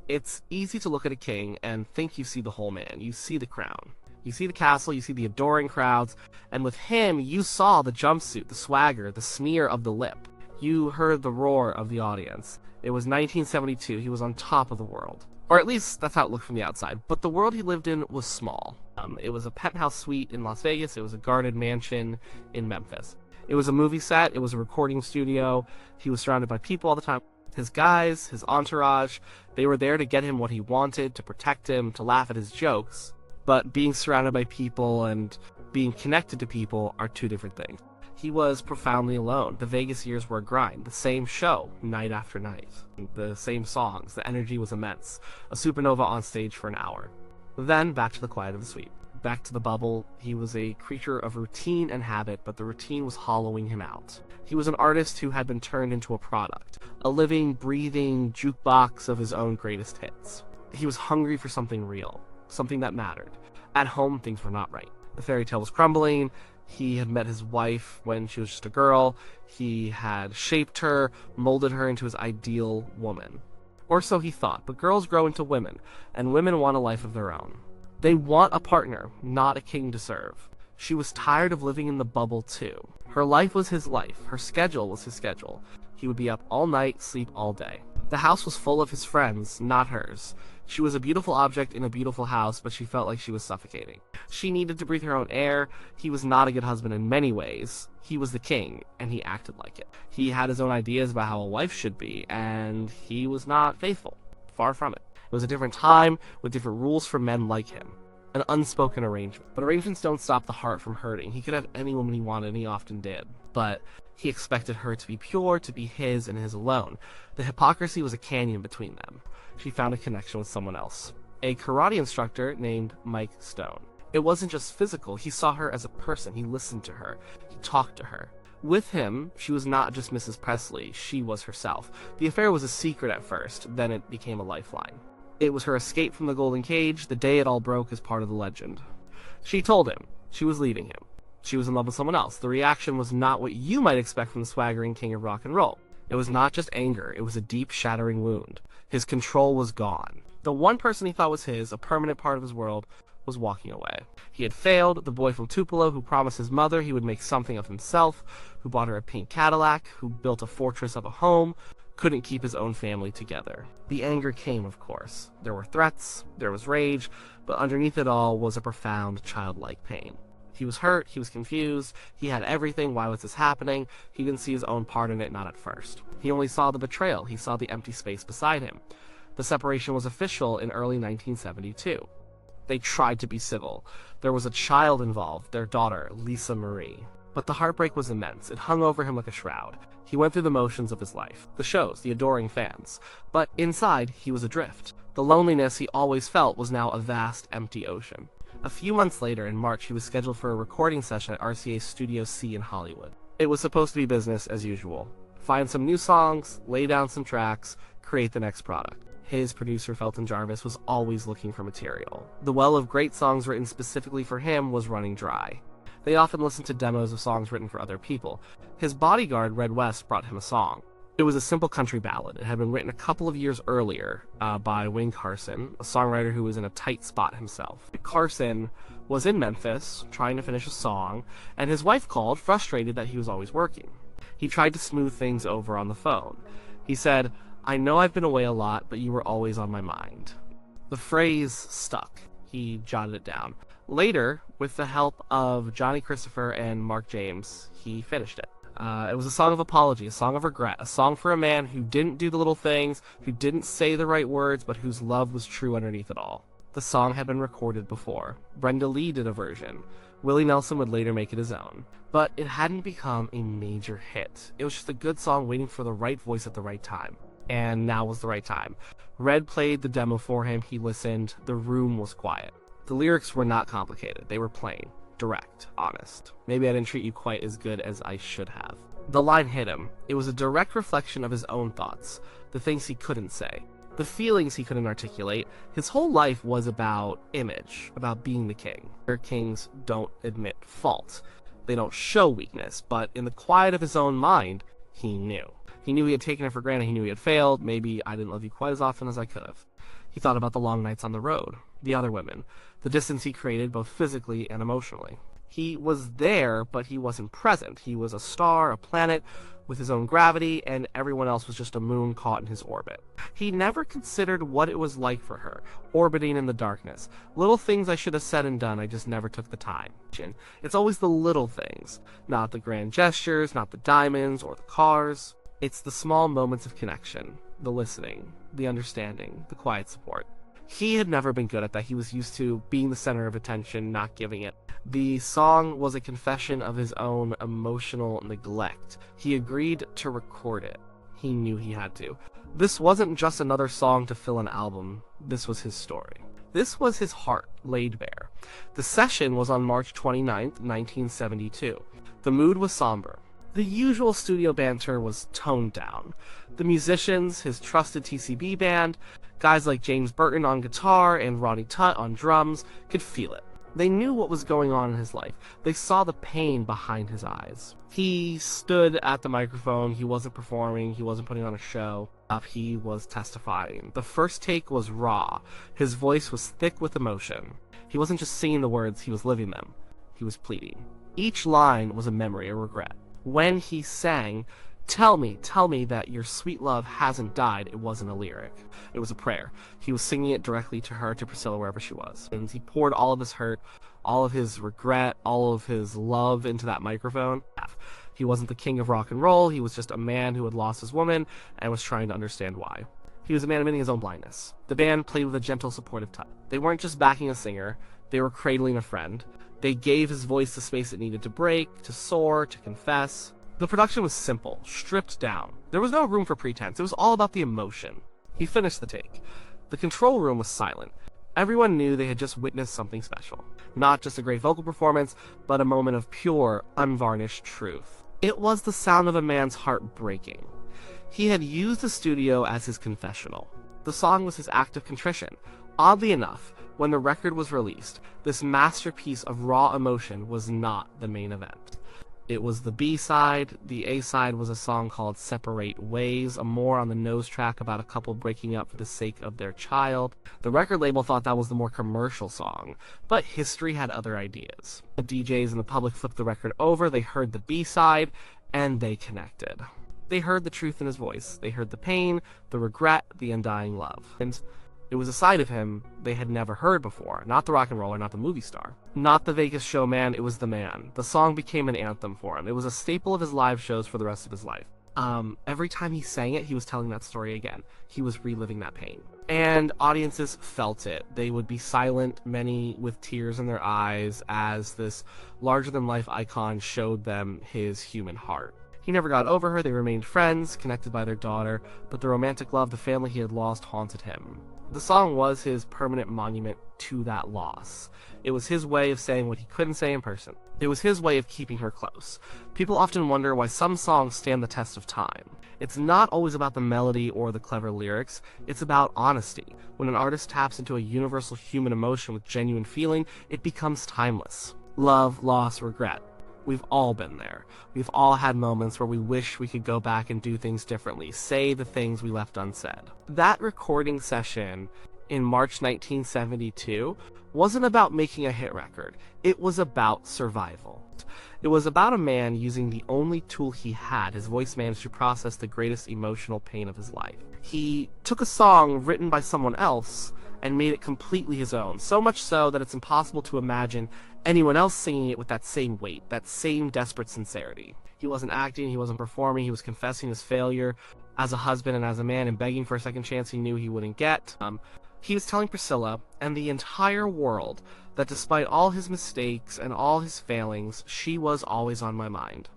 It's easy to look at a king and think you see the whole man. You see the crown. You see the castle, you see the adoring crowds, and with him, you saw the jumpsuit, the swagger, the sneer of the lip. You heard the roar of the audience. It was 1972, he was on top of the world. Or at least, that's how it looked from the outside. But the world he lived in was small. It was a penthouse suite in Las Vegas, it was a guarded mansion in Memphis. It was a movie set, it was a recording studio, he was surrounded by people all the time. His guys, his entourage, they were there to get him what he wanted, to protect him, to laugh at his jokes. But being surrounded by people and being connected to people are two different things. He was profoundly alone. The Vegas years were a grind. The same show, night after night. The same songs. The energy was immense. A supernova on stage for an hour. Then, back to the quiet of the suite. Back to the bubble. He was a creature of routine and habit, but the routine was hollowing him out. He was an artist who had been turned into a product. A living, breathing jukebox of his own greatest hits. He was hungry for something real. Something that mattered. At home, things were not right. The fairy tale was crumbling. He had met his wife when she was just a girl. He had shaped her, molded her into his ideal woman. Or so he thought, but girls grow into women, and women want a life of their own. They want a partner, not a king to serve. She was tired of living in the bubble too. Her life was his life. Her schedule was his schedule. He would be up all night, sleep all day. The house was full of his friends, not hers. She was a beautiful object in a beautiful house, but she felt like she was suffocating. She needed to breathe her own air. He was not a good husband in many ways. He was the king, and he acted like it. He had his own ideas about how a wife should be, and he was not faithful. Far from it. It was a different time, with different rules for men like him. An unspoken arrangement. But arrangements don't stop the heart from hurting. He could have any woman he wanted, and he often did. But he expected her to be pure, to be his and his alone. The hypocrisy was a canyon between them. She found a connection with someone else. A karate instructor named Mike Stone. It wasn't just physical. He saw her as a person. He listened to her. He talked to her. With him, she was not just Mrs. Presley. She was herself. The affair was a secret at first. Then it became a lifeline. It was her escape from the golden cage. The day it all broke is part of the legend. She told him she was leaving him. She was in love with someone else. The reaction was not what you might expect from the swaggering king of rock and roll. It was not just anger. It was a deep, shattering wound. His control was gone. The one person he thought was his, a permanent part of his world, was walking away. He had failed, the boy from Tupelo who promised his mother he would make something of himself, who bought her a pink Cadillac, who built a fortress of a home, couldn't keep his own family together. The anger came, of course. There were threats, there was rage, but underneath it all was a profound, childlike pain. He was hurt, he was confused, he had everything, why was this happening? He didn't see his own part in it, not at first. He only saw the betrayal, he saw the empty space beside him. The separation was official in early 1972. They tried to be civil. There was a child involved, their daughter, Lisa Marie. But the heartbreak was immense. It hung over him like a shroud. He went through the motions of his life, the shows, the adoring fans. But inside, he was adrift. The loneliness he always felt was now a vast, empty ocean. A few months later, in March, he was scheduled for a recording session at RCA's Studio C in Hollywood. It was supposed to be business as usual. Find some new songs, lay down some tracks, create the next product. His producer, Felton Jarvis, was always looking for material. The well of great songs written specifically for him was running dry. They often listened to demos of songs written for other people. His bodyguard, Red West, brought him a song. It was a simple country ballad. It had been written a couple of years earlier by Wayne Carson, a songwriter who was in a tight spot himself. Carson was in Memphis, trying to finish a song, and his wife called, frustrated that he was always working. He tried to smooth things over on the phone. He said, "I know I've been away a lot, but you were always on my mind." The phrase stuck. He jotted it down. Later, with the help of Johnny Christopher and Mark James, he finished it. It was a song of apology, a song of regret, a song for a man who didn't do the little things, who didn't say the right words, but whose love was true underneath it all. The song had been recorded before. Brenda Lee did a version. Willie Nelson would later make it his own. But it hadn't become a major hit. It was just a good song waiting for the right voice at the right time. And now was the right time. Red played the demo for him, he listened, the room was quiet. The lyrics were not complicated, they were plain, direct, honest. Maybe I didn't treat you quite as good as I should have. The line hit him. It was a direct reflection of his own thoughts, the things he couldn't say, the feelings he couldn't articulate. His whole life was about image, about being the king. Kings don't admit fault. They don't show weakness, but in the quiet of his own mind, he knew. He knew he had taken her for granted. He knew he had failed. Maybe I didn't love you quite as often as I could have. He thought about the long nights on the road, the other women, the distance he created both physically and emotionally. He was there, but he wasn't present. He was a star, a planet, with his own gravity, and everyone else was just a moon caught in his orbit. He never considered what it was like for her, orbiting in the darkness. Little things I should have said and done, I just never took the time. It's always the little things, not the grand gestures, not the diamonds or the cars. It's the small moments of connection, the listening, the understanding, the quiet support. He had never been good at that. He was used to being the center of attention, not giving it. The song was a confession of his own emotional neglect. He agreed to record it. He knew he had to. This wasn't just another song to fill an album. This was his story. This was his heart laid bare. The session was on March 29th, 1972. The mood was somber. The usual studio banter was toned down. The musicians, his trusted TCB band, guys like James Burton on guitar and Ronnie Tutt on drums, could feel it. They knew what was going on in his life. They saw the pain behind his eyes. He stood at the microphone. He wasn't performing. He wasn't putting on a show. He was testifying. The first take was raw. His voice was thick with emotion. He wasn't just singing the words, he was living them. He was pleading. Each line was a memory, a regret. When he sang, tell me that your sweet love hasn't died, it wasn't a lyric. It was a prayer. He was singing it directly to her, to Priscilla, wherever she was. And he poured all of his hurt, all of his regret, all of his love into that microphone. He wasn't the king of rock and roll. He was just a man who had lost his woman and was trying to understand why. He was a man admitting his own blindness. The band played with a gentle, supportive touch. They weren't just backing a singer. They were cradling a friend. They gave his voice the space it needed to break, to soar, to confess. The production was simple, stripped down. There was no room for pretense. It was all about the emotion. He finished the take. The control room was silent. Everyone knew they had just witnessed something special. Not just a great vocal performance, but a moment of pure, unvarnished truth. It was the sound of a man's heart breaking. He had used the studio as his confessional. The song was his act of contrition. Oddly enough, when the record was released, this masterpiece of raw emotion was not the main event. It was the B-side. The A-side was a song called Separate Ways, a more on the nose track about a couple breaking up for the sake of their child. The record label thought that was the more commercial song, but history had other ideas. The DJs and the public flipped the record over, they heard the B-side, and they connected. They heard the truth in his voice. They heard the pain, the regret, the undying love. And it was a side of him they had never heard before. Not the rock and roller, not the movie star. Not the Vegas showman, it was the man. The song became an anthem for him. It was a staple of his live shows for the rest of his life. Every time he sang it, he was telling that story again. He was reliving that pain. And audiences felt it. They would be silent, many with tears in their eyes, as this larger-than-life icon showed them his human heart. He never got over her. They remained friends, connected by their daughter, but the romantic love, the family he had lost, haunted him. The song was his permanent monument to that loss. It was his way of saying what he couldn't say in person. It was his way of keeping her close. People often wonder why some songs stand the test of time. It's not always about the melody or the clever lyrics. It's about honesty. When an artist taps into a universal human emotion with genuine feeling, it becomes timeless. Love, loss, regret. We've all been there. We've all had moments where we wish we could go back and do things differently, say the things we left unsaid. That recording session in March 1972 wasn't about making a hit record. It was about survival. It was about a man using the only tool he had, his voice managed to process the greatest emotional pain of his life. He took a song written by someone else and made it completely his own, so much so that it's impossible to imagine anyone else singing it with that same weight, that same desperate sincerity. He wasn't acting, he wasn't performing, he was confessing his failure as a husband and as a man and begging for a second chance he knew he wouldn't get. He was telling Priscilla and the entire world that despite all his mistakes and all his failings, she was always on my mind.